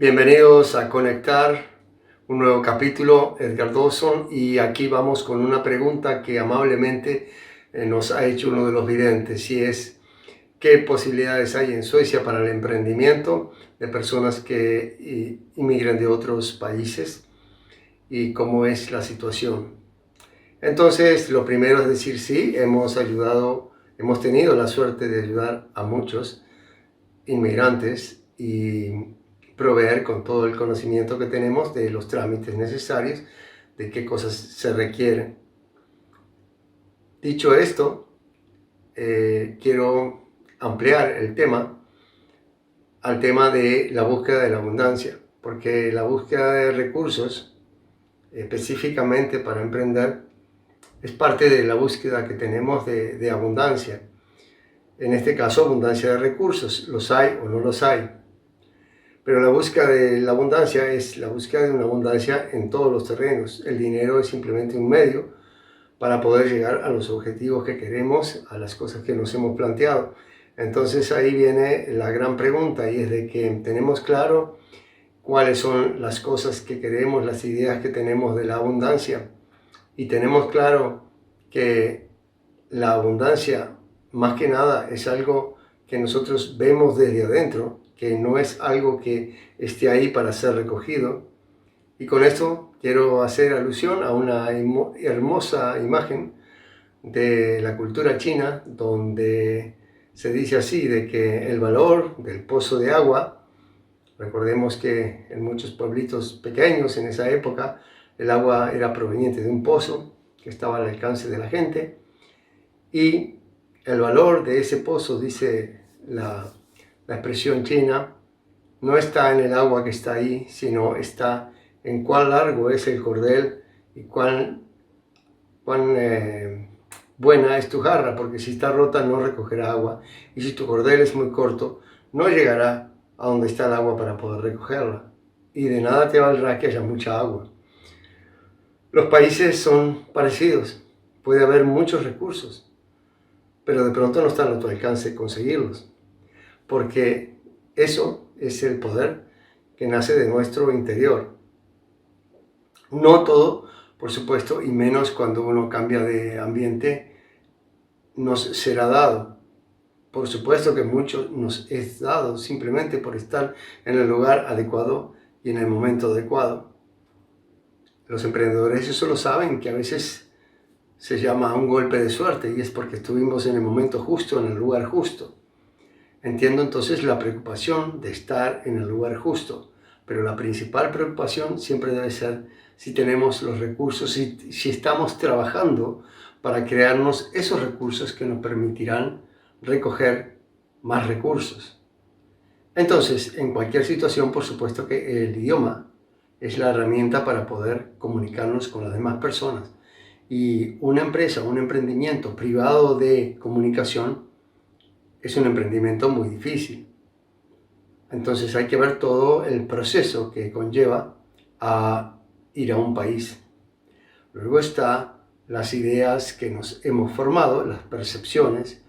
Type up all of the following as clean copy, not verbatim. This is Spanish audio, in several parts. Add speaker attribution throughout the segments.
Speaker 1: Bienvenidos a Conectar, un nuevo capítulo, Edgar Dawson, y aquí vamos con una pregunta que amablemente nos ha hecho uno de los videntes, y es ¿qué posibilidades hay en Suecia para el emprendimiento de personas que inmigran de otros países y cómo es la situación? Entonces, lo primero es decir sí, hemos tenido la suerte de ayudar a muchos inmigrantes y proveer con todo el conocimiento que tenemos de los trámites necesarios, de qué cosas se requieren. Dicho esto, quiero ampliar el tema al tema de la búsqueda de la abundancia, porque la búsqueda de recursos, específicamente para emprender, es parte de la búsqueda que tenemos de abundancia. En este caso, abundancia de recursos, los hay o no los hay. Pero la búsqueda de la abundancia es la búsqueda de una abundancia en todos los terrenos. El dinero es simplemente un medio para poder llegar a los objetivos que queremos, a las cosas que nos hemos planteado. Entonces ahí viene la gran pregunta, y es de que tenemos claro cuáles son las cosas que queremos, las ideas que tenemos de la abundancia, y tenemos claro que la abundancia más que nada es algo que nosotros vemos desde adentro, que no es algo que esté ahí para ser recogido. Y con esto quiero hacer alusión a una hermosa imagen de la cultura china, donde se dice así, de que el valor del pozo de agua, recordemos que en muchos pueblitos pequeños en esa época, el agua era proveniente de un pozo que estaba al alcance de la gente, y el valor de ese pozo, dice la expresión china, no está en el agua que está ahí, sino está en cuán largo es el cordel y cuán buena es tu jarra, porque si está rota no recogerá agua, y si tu cordel es muy corto, no llegará a donde está el agua para poder recogerla, y de nada te valdrá que haya mucha agua. Los países son parecidos, puede haber muchos recursos, pero de pronto no están a tu alcance conseguirlos, porque eso es el poder que nace de nuestro interior. No todo, por supuesto, y menos cuando uno cambia de ambiente, nos será dado. Por supuesto que mucho nos es dado simplemente por estar en el lugar adecuado y en el momento adecuado. Los emprendedores eso lo saben, que a veces se llama un golpe de suerte, y es porque estuvimos en el momento justo, en el lugar justo. Entiendo entonces la preocupación de estar en el lugar justo, pero la principal preocupación siempre debe ser si tenemos los recursos, si estamos trabajando para crearnos esos recursos que nos permitirán recoger más recursos. Entonces, en cualquier situación, por supuesto que el idioma es la herramienta para poder comunicarnos con las demás personas. Y una empresa, un emprendimiento privado de comunicación es un emprendimiento muy difícil. Entonces hay que ver todo el proceso que conlleva a ir a un país. Luego está las ideas que nos hemos formado, las percepciones,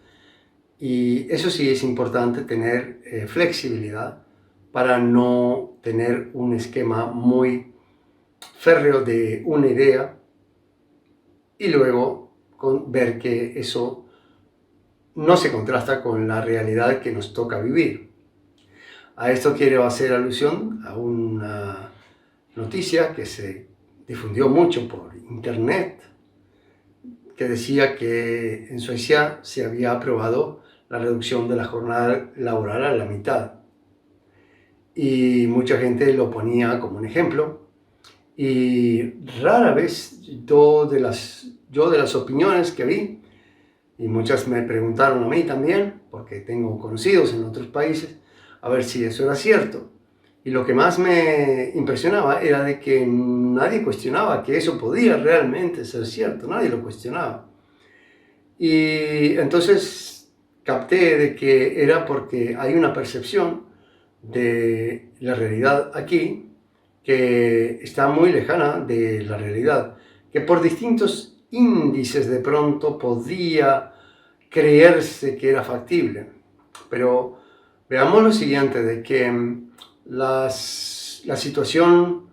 Speaker 1: y eso sí es importante tener flexibilidad para no tener un esquema muy férreo de una idea y luego ver que eso no se contrasta con la realidad que nos toca vivir. A esto quiero hacer alusión a una noticia que se difundió mucho por internet, que decía que en Suecia se había aprobado la reducción de la jornada laboral a la mitad. Y mucha gente lo ponía como un ejemplo. Y rara vez yo de las opiniones que vi, y muchas me preguntaron a mí también, porque tengo conocidos en otros países, a ver si eso era cierto. Y lo que más me impresionaba era de que nadie cuestionaba que eso podía realmente ser cierto, nadie lo cuestionaba. Y entonces capté de que era porque hay una percepción de la realidad aquí que está muy lejana de la realidad, que por distintos índices de pronto podía creerse que era factible. Pero veamos lo siguiente, de que las la situación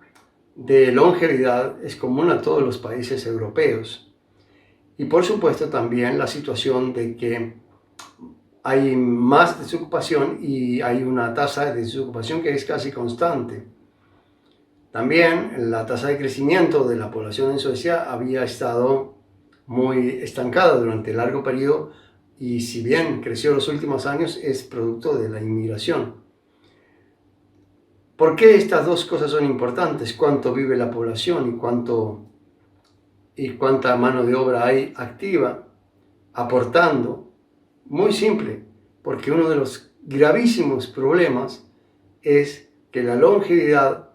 Speaker 1: de longevidad es común a todos los países europeos. Y por supuesto también la situación de que hay más desocupación y hay una tasa de desocupación que es casi constante. También la tasa de crecimiento de la población en Suecia había estado muy estancada durante largo periodo y si bien creció en los últimos años es producto de la inmigración. ¿Por qué estas dos cosas son importantes? ¿Cuánto vive la población y cuánta mano de obra hay activa aportando? Muy simple, porque uno de los gravísimos problemas es que la longevidad,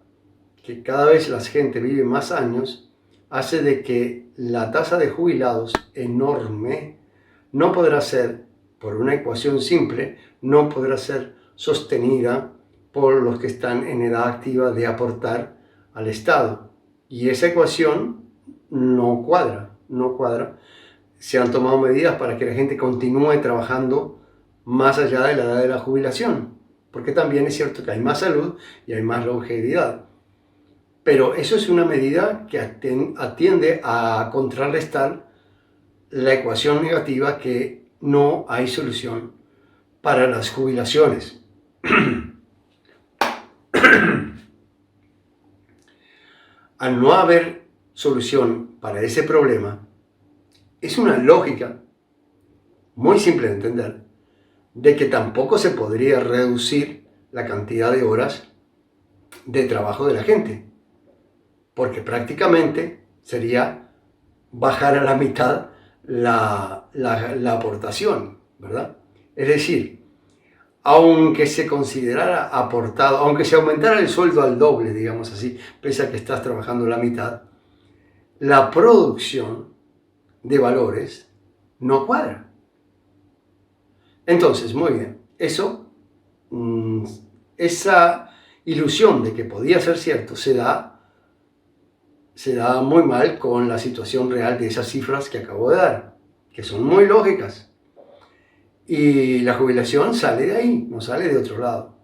Speaker 1: que cada vez la gente vive más años, hace de que la tasa de jubilados enorme no podrá ser, por una ecuación simple, no podrá ser sostenida por los que están en edad activa de aportar al Estado. Y esa ecuación no cuadra. Se han tomado medidas para que la gente continúe trabajando más allá de la edad de la jubilación, porque también es cierto que hay más salud y hay más longevidad. Pero eso es una medida que atiende a contrarrestar la ecuación negativa que no hay solución para las jubilaciones. Al no haber solución para ese problema, es una lógica muy simple de entender de que tampoco se podría reducir la cantidad de horas de trabajo de la gente, porque prácticamente sería bajar a la mitad la aportación, ¿verdad? Es decir, aunque se considerara aportado, aunque se aumentara el sueldo al doble, digamos así, pese a que estás trabajando la mitad, la producción de valores no cuadra. Entonces, muy bien, esa ilusión de que podía ser cierto se da muy mal con la situación real de esas cifras que acabo de dar, que son muy lógicas. Y la jubilación sale de ahí, no sale de otro lado.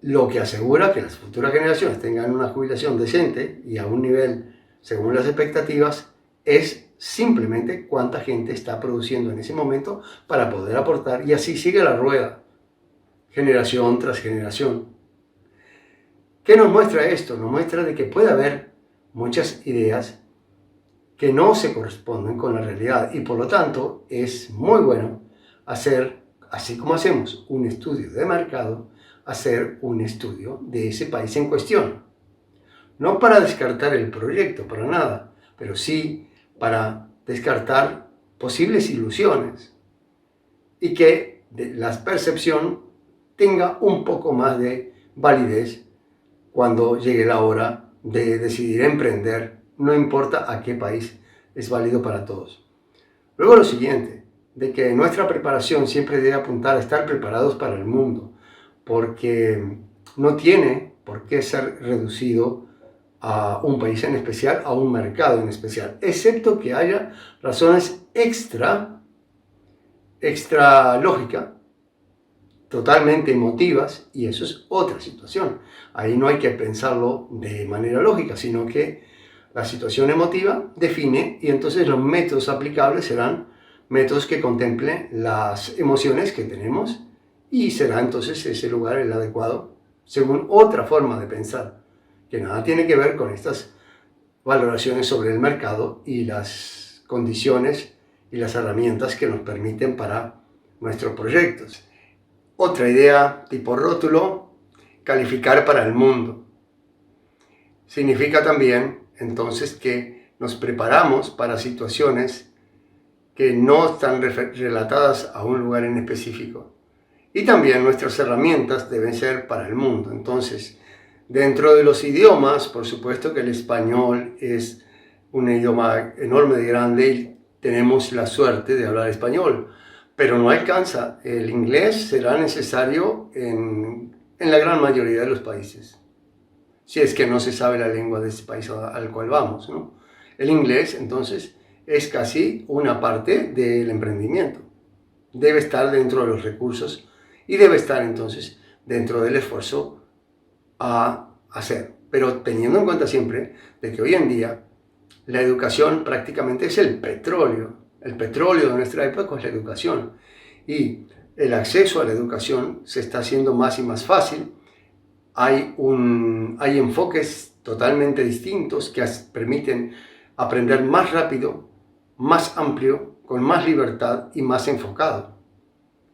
Speaker 1: Lo que asegura que las futuras generaciones tengan una jubilación decente y a un nivel según las expectativas es simplemente cuánta gente está produciendo en ese momento para poder aportar, y así sigue la rueda, generación tras generación. ¿Qué nos muestra esto? Nos muestra de que puede haber muchas ideas que no se corresponden con la realidad y por lo tanto es muy bueno hacer, así como hacemos un estudio de mercado, hacer un estudio de ese país en cuestión. No para descartar el proyecto, para nada, pero sí para descartar posibles ilusiones y que la percepción tenga un poco más de validez cuando llegue la hora de decidir emprender, no importa a qué país, es válido para todos. Luego lo siguiente, de que nuestra preparación siempre debe apuntar a estar preparados para el mundo, porque no tiene por qué ser reducido a un país en especial, a un mercado en especial, excepto que haya razones extra lógica, totalmente emotivas, y eso es otra situación. Ahí no hay que pensarlo de manera lógica, sino que la situación emotiva define, y entonces los métodos aplicables serán métodos que contemplen las emociones que tenemos, y será entonces ese lugar el adecuado según otra forma de pensar, que nada tiene que ver con estas valoraciones sobre el mercado y las condiciones y las herramientas que nos permiten para nuestros proyectos. Otra idea tipo rótulo, calificar para el mundo. Significa también entonces que nos preparamos para situaciones que no están relatadas a un lugar en específico. Y también nuestras herramientas deben ser para el mundo. Entonces, dentro de los idiomas, por supuesto que el español es un idioma enorme de grande y tenemos la suerte de hablar español, pero no alcanza. El inglés será necesario en la gran mayoría de los países, si es que no se sabe la lengua de ese país al cual vamos, ¿no? El inglés, entonces, es casi una parte del emprendimiento. Debe estar dentro de los recursos y debe estar, entonces, dentro del esfuerzo a hacer. Pero teniendo en cuenta siempre de que hoy en día la educación prácticamente es el petróleo. El petróleo de nuestra época es la educación. Y el acceso a la educación se está haciendo más y más fácil. Hay enfoques totalmente distintos que permiten aprender más rápido, más amplio, con más libertad y más enfocado.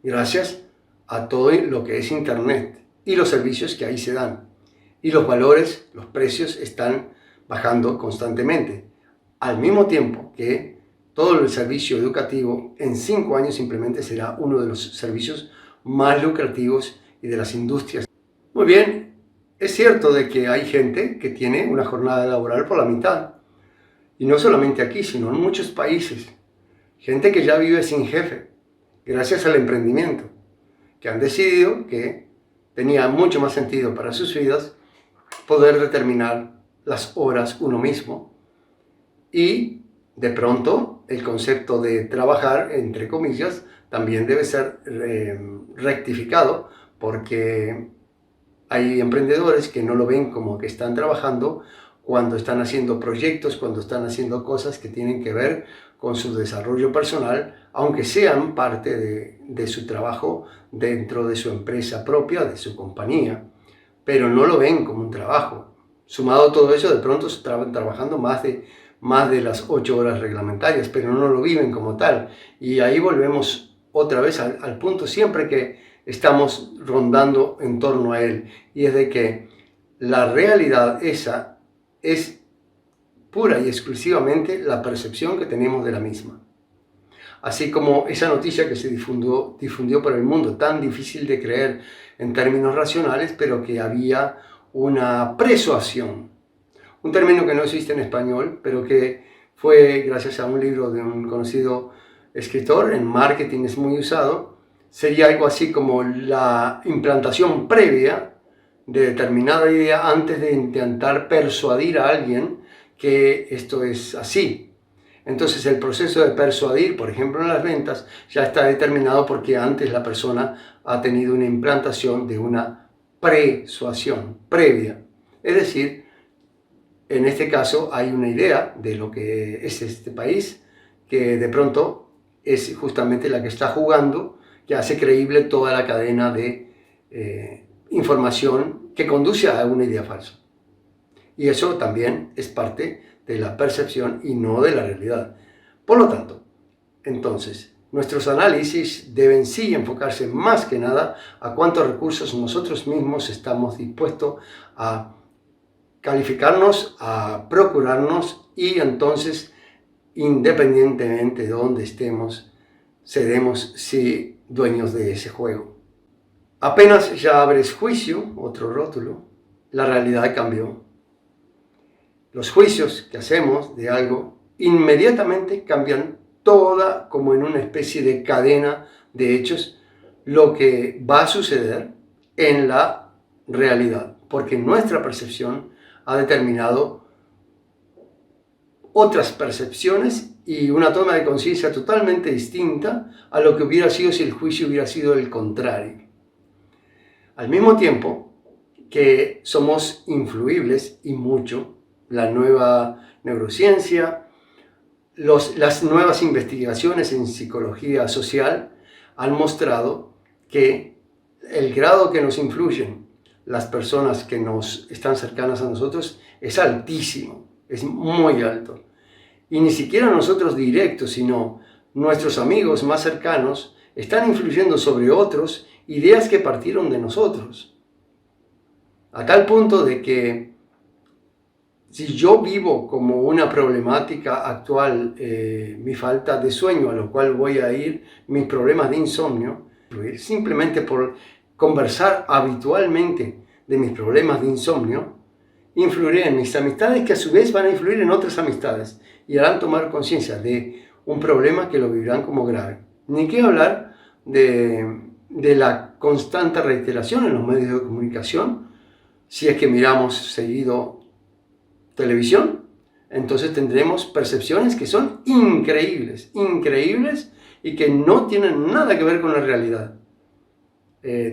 Speaker 1: Gracias a todo lo que es Internet y los servicios que ahí se dan. Y los valores, los precios están bajando constantemente. Al mismo tiempo que todo el servicio educativo en 5 años simplemente será uno de los servicios más lucrativos y de las industrias. Muy bien, es cierto de que hay gente que tiene una jornada laboral por la mitad. Y no solamente aquí, sino en muchos países. Gente que ya vive sin jefe, gracias al emprendimiento, que han decidido que tenía mucho más sentido para sus vidas poder determinar las horas uno mismo. Y de pronto el concepto de trabajar, entre comillas, también debe ser rectificado, porque hay emprendedores que no lo ven como que están trabajando cuando están haciendo proyectos, cuando están haciendo cosas que tienen que ver con su desarrollo personal, aunque sean parte de su trabajo dentro de su empresa propia, de su compañía, pero no lo ven como un trabajo. Sumado a todo eso, de pronto estaban trabajando más de las 8 horas reglamentarias, pero no lo viven como tal. Y ahí volvemos otra vez al punto siempre que estamos rondando en torno a él, y es de que la realidad esa es pura y exclusivamente la percepción que tenemos de la misma. Así como esa noticia que se difundió por el mundo, tan difícil de creer en términos racionales, pero que había una persuasión, un término que no existe en español, pero que fue gracias a un libro de un conocido escritor, en marketing es muy usado. Sería algo así como la implantación previa de determinada idea antes de intentar persuadir a alguien que esto es así. Entonces el proceso de persuadir, por ejemplo en las ventas, ya está determinado porque antes la persona ha tenido una implantación de una persuasión previa. Es decir, en este caso hay una idea de lo que es este país, que de pronto es justamente la que está jugando, que hace creíble toda la cadena de información que conduce a una idea falsa. Y eso también es parte de la percepción y no de la realidad. Por lo tanto, entonces, nuestros análisis deben sí enfocarse más que nada a cuántos recursos nosotros mismos estamos dispuestos a calificarnos, a procurarnos, y entonces, independientemente de dónde estemos, seremos sí dueños de ese juego. Apenas ya abres juicio, otro rótulo, la realidad cambió. Los juicios que hacemos de algo inmediatamente cambian toda, como en una especie de cadena de hechos, lo que va a suceder en la realidad, porque nuestra percepción ha determinado otras percepciones y una toma de conciencia totalmente distinta a lo que hubiera sido si el juicio hubiera sido el contrario. Al mismo tiempo que somos influibles y mucho, la nueva neurociencia, las nuevas investigaciones en psicología social han mostrado que el grado que nos influyen las personas que nos están cercanas a nosotros es altísimo, es muy alto. Y ni siquiera nosotros directos, sino nuestros amigos más cercanos están influyendo sobre otros ideas que partieron de nosotros. A tal punto de que si yo vivo como una problemática actual, mi falta de sueño, a lo cual voy a ir mis problemas de insomnio, simplemente por conversar habitualmente de mis problemas de insomnio, influiré en mis amistades, que a su vez van a influir en otras amistades y harán tomar conciencia de un problema que lo vivirán como grave. Ni qué hablar de la constante reiteración en los medios de comunicación. Si es que miramos seguido televisión, entonces tendremos percepciones que son increíbles y que no tienen nada que ver con la realidad.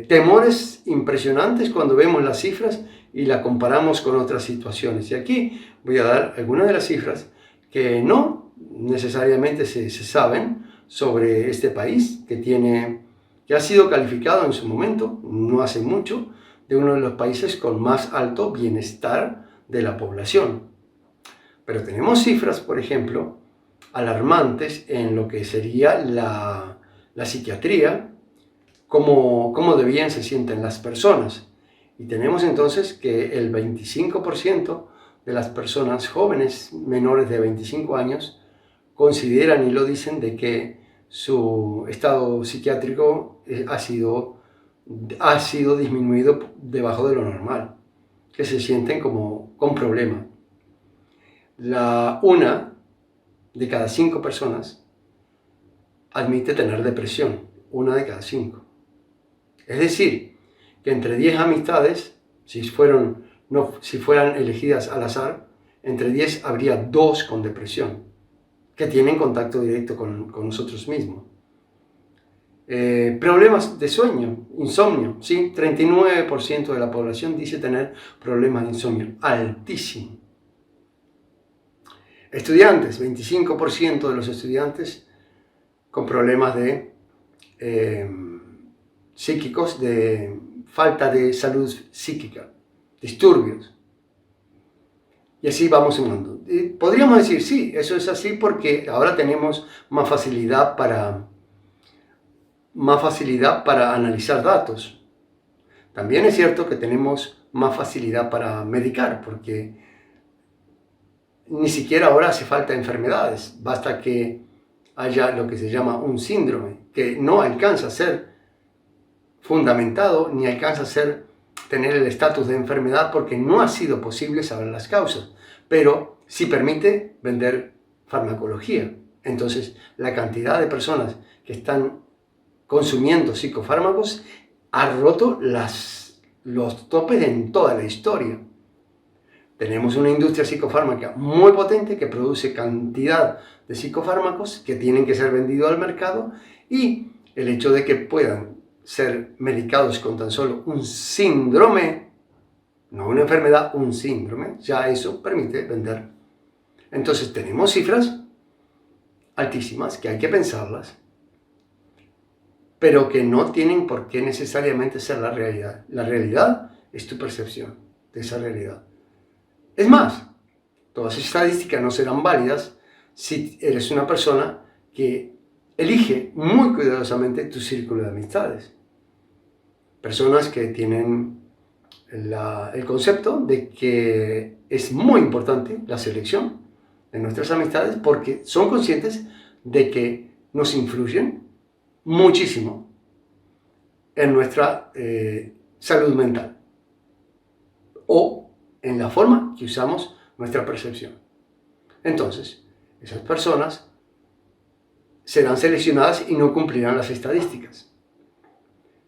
Speaker 1: Temores impresionantes cuando vemos las cifras y la comparamos con otras situaciones. Y aquí voy a dar algunas de las cifras que no necesariamente se saben sobre este país, que ha sido calificado en su momento, no hace mucho, de uno de los países con más alto bienestar de la población. Pero tenemos cifras, por ejemplo, alarmantes en lo que sería la psiquiatría, cómo de bien se sienten las personas. Y tenemos entonces que el 25% de las personas jóvenes menores de 25 años consideran y lo dicen de que su estado psiquiátrico ha sido disminuido debajo de lo normal, que se sienten como con problemas. Una de cada 5 personas admite tener depresión, 1 de cada 5. Es decir, que entre 10 amistades, si fueran elegidas al azar, entre 10 habría 2 con depresión, que tienen contacto directo con nosotros mismos. Problemas de sueño, insomnio, ¿sí? 39% de la población dice tener problemas de insomnio, altísimo. Estudiantes, 25% de los estudiantes con problemas psíquicos, de falta de salud psíquica, disturbios. Y así vamos sumando. Podríamos decir, sí, eso es así porque ahora tenemos más facilidad para analizar datos. También es cierto que tenemos más facilidad para medicar, porque ni siquiera ahora hace falta enfermedades, basta que haya lo que se llama un síndrome, que no alcanza a ser fundamentado, ni alcanza a tener el estatus de enfermedad porque no ha sido posible saber las causas, pero sí permite vender farmacología. Entonces, la cantidad de personas que están consumiendo psicofármacos ha roto los topes en toda la historia. Tenemos una industria psicofármaca muy potente que produce cantidad de psicofármacos que tienen que ser vendidos al mercado, y el hecho de que puedan ser medicados con tan solo un síndrome, no una enfermedad, un síndrome, ya eso permite vender. Entonces tenemos cifras altísimas que hay que pensarlas, pero que no tienen por qué necesariamente ser la realidad. La realidad es tu percepción de esa realidad. Es más, todas esas estadísticas no serán válidas si eres una persona que elige muy cuidadosamente tu círculo de amistades. Personas que tienen el concepto de que es muy importante la selección de nuestras amistades porque son conscientes de que nos influyen muchísimo en nuestra salud mental o en la forma que usamos nuestra percepción. Entonces, esas personas serán seleccionadas y no cumplirán las estadísticas.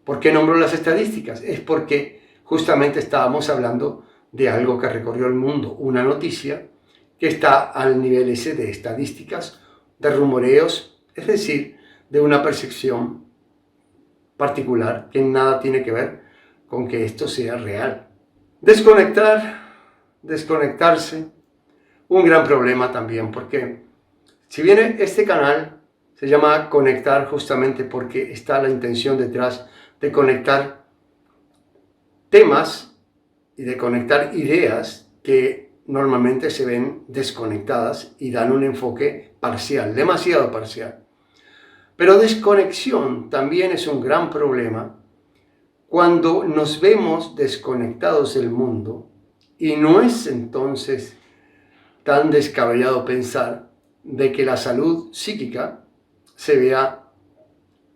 Speaker 1: ¿Por qué nombro las estadísticas? Es porque justamente estábamos hablando de algo que recorrió el mundo, una noticia que está al nivel ese de estadísticas, de rumoreos, es decir, de una percepción particular que nada tiene que ver con que esto sea real. Desconectarse, un gran problema también, porque si bien este canal se llama Conectar justamente porque está la intención detrás de conectar temas y de conectar ideas que normalmente se ven desconectadas y dan un enfoque parcial, demasiado parcial. Pero desconexión también es un gran problema cuando nos vemos desconectados del mundo, y no es entonces tan descabellado pensar de que la salud psíquica se vea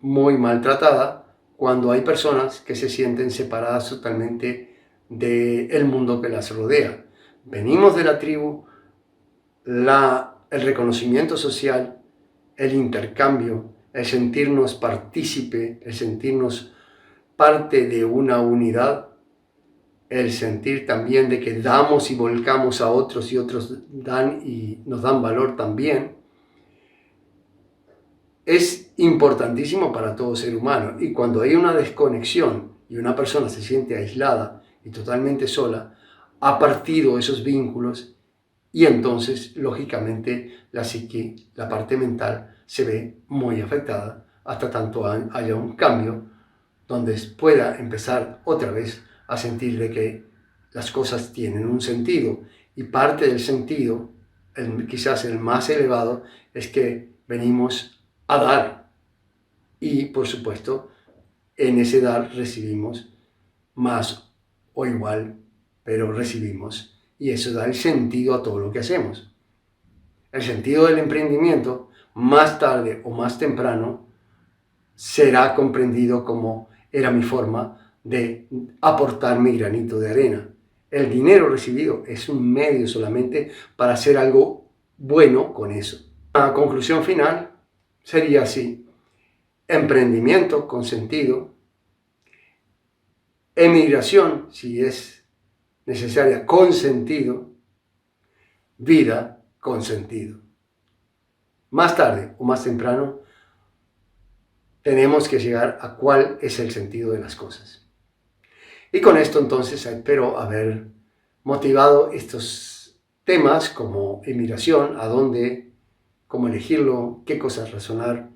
Speaker 1: muy maltratada cuando hay personas que se sienten separadas totalmente del mundo que las rodea. Venimos de la tribu, el reconocimiento social, el intercambio, el sentirnos partícipe, el sentirnos parte de una unidad, el sentir también de que damos y volcamos a otros y otros dan y nos dan valor también, es importantísimo para todo ser humano. Y cuando hay una desconexión y una persona se siente aislada y totalmente sola, ha partido esos vínculos y entonces, lógicamente, la psique, la parte mental, se ve muy afectada hasta tanto haya un cambio donde pueda empezar otra vez a sentir de que las cosas tienen un sentido. Y parte del sentido, quizás el más elevado, es que venimos a dar. Y, por supuesto, en ese dar recibimos más o igual, pero recibimos. Y eso da el sentido a todo lo que hacemos. El sentido del emprendimiento, más tarde o más temprano, será comprendido como era mi forma de aportar mi granito de arena. El dinero recibido es un medio solamente para hacer algo bueno con eso. La conclusión final sería así: emprendimiento con sentido, emigración, si es necesaria, con sentido, vida con sentido. Más tarde o más temprano tenemos que llegar a cuál es el sentido de las cosas. Y con esto entonces espero haber motivado estos temas como emigración, a dónde, cómo elegirlo, qué cosas razonar.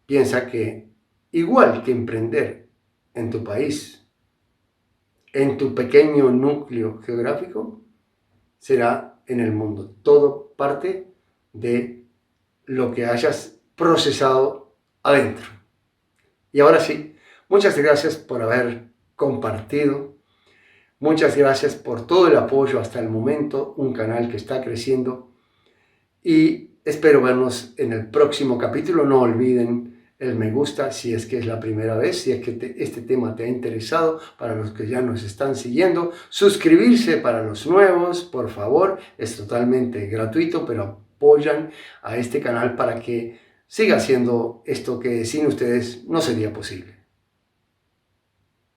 Speaker 1: Piensa que igual que emprender en tu país, en tu pequeño núcleo geográfico, será en el mundo. Todo parte de lo que hayas procesado adentro. Y ahora sí, muchas gracias por haber compartido. Muchas gracias por todo el apoyo hasta el momento, un canal que está creciendo. Y espero vernos en el próximo capítulo. No olviden el me gusta si es que es la primera vez, si es que este tema te ha interesado, para los que ya nos están siguiendo. Suscribirse para los nuevos, por favor, es totalmente gratuito, pero apoyan a este canal para que siga haciendo esto que sin ustedes no sería posible.